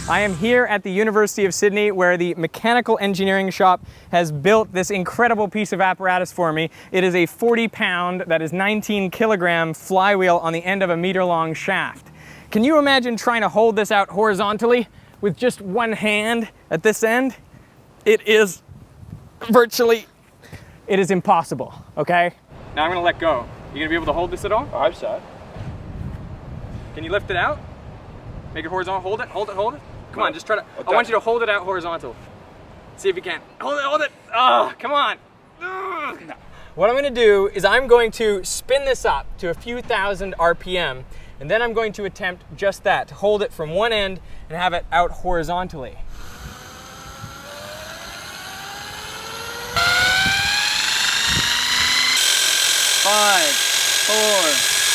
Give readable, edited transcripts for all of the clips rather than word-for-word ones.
I am here at the University of Sydney where the mechanical engineering shop has built this incredible piece of apparatus for me. It is a 40-pound, that is 19-kilogram flywheel on the end of a meter-long shaft. Can you imagine trying to hold this out horizontally with just one hand at this end? It is impossible, okay? Now I'm gonna let go. You gonna be able to hold this at all? I hope so. Can you lift it out? Make it horizontal, hold it, hold it, hold it. Come on, just try to, I want you to hold it out horizontal. See if you can. Hold it. Oh, come on. No. What I'm gonna do is I'm going to spin this up to a few thousand RPM, and then I'm going to attempt just that, to hold it from one end and have it out horizontally. Five, four,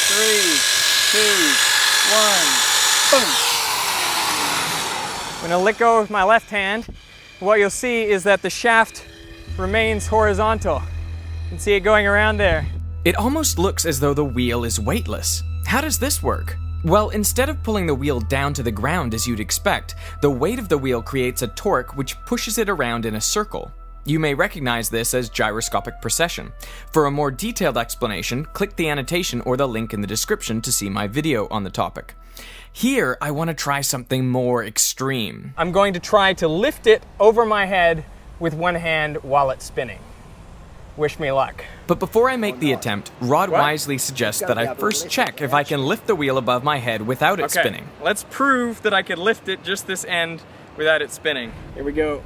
three, two, one, boom. I'm gonna let go with my left hand. What you'll see is that the shaft remains horizontal. You can see it going around there. It almost looks as though the wheel is weightless. How does this work? Well, instead of pulling the wheel down to the ground as you'd expect, the weight of the wheel creates a torque which pushes it around in a circle. You may recognize this as gyroscopic precession. For a more detailed explanation, click the annotation or the link in the description to see my video on the topic. Here, I want to try something more extreme. I'm going to try to lift it over my head with one hand while it's spinning. Wish me luck. But before I make the attempt, Rod wisely suggests that I first check if I can lift the wheel above my head without it spinning. Let's prove that I could lift it just this end without it spinning. Here we go.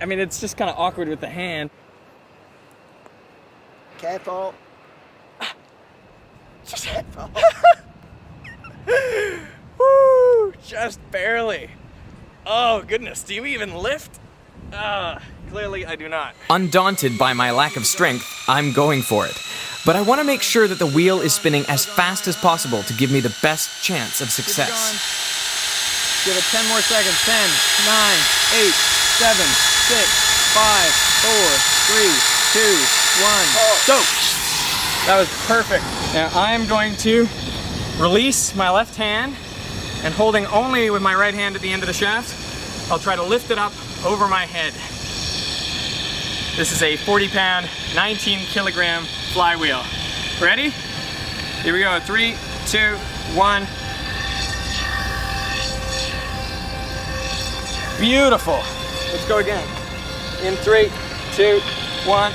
It's just kind of awkward with the hand. Careful. Careful. Woo! Just barely. Oh goodness, do you even lift? Clearly I do not. Undaunted by my lack of strength, I'm going for it. But I want to make sure that the wheel is spinning as fast as possible to give me the best chance of success. Give it 10 more seconds. 10, 9, 8, 7, 6, 5, 4, 3, 2, 1. Go! That was perfect. Now I'm going to release my left hand, and holding only with my right hand at the end of the shaft, I'll try to lift it up over my head. This is a 40-pound, 19-kilogram flywheel. Ready? Here we go. 3, 2, 1. Beautiful. Let's go again. In 3, 2, 1.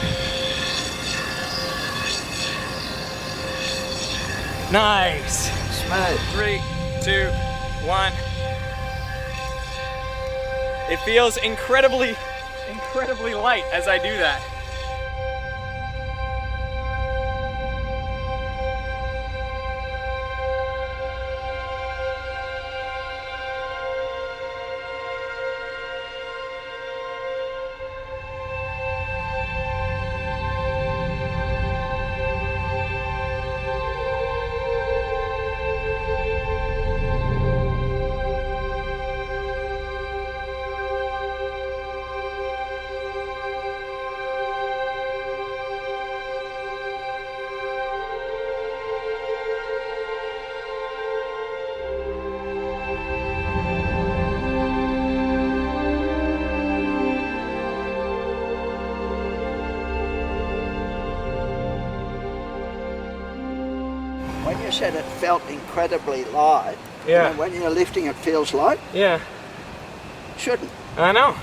Nice. Smooth. 3, 2, 1. It feels incredibly light as I do that. When you said it felt incredibly light, Yeah. you know, when you're lifting it feels light, Yeah, shouldn't. I know.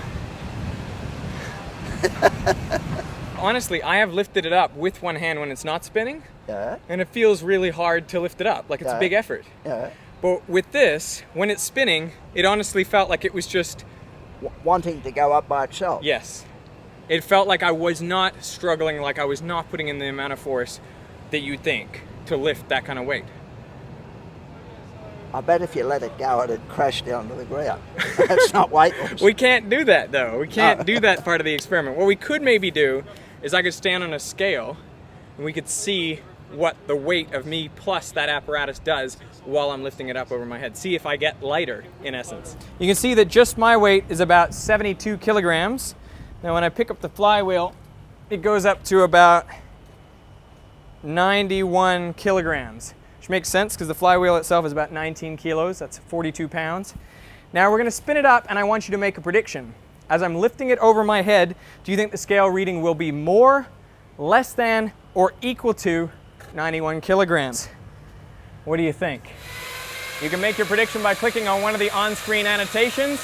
Honestly, I have lifted it up with one hand when it's not spinning, Yeah, and it feels really hard to lift it up. Like it's a Yeah. big effort. yeah. But with this, when it's spinning, it honestly felt like it was just, Wanting to go up by itself. yes. It felt like I was not struggling, like I was not putting in the amount of force that you'd think to lift that kind of weight. I bet if you let it go, it'd crash down to the ground. That's not weightless. We can't do that though. We can't do that part of the experiment. What we could maybe do is I could stand on a scale and we could see what the weight of me plus that apparatus does while I'm lifting it up over my head. See if I get lighter, in essence. You can see that just my weight is about 72 kilograms. Now when I pick up the flywheel, it goes up to about 91 kilograms, which which makes sense because the flywheel itself is about 19 kilos. That's 42 pounds. Now we're going to spin it up, and I want you to make a prediction. As I'm lifting it over my head, do you think the scale reading will be more, less than, or equal to 91 kilograms? What do you think? You can make your prediction by clicking on one of the on-screen annotations,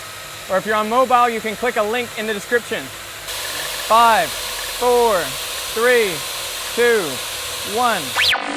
or if you're on mobile, you can click a link in the description. 5, 4, 3, 2, 1.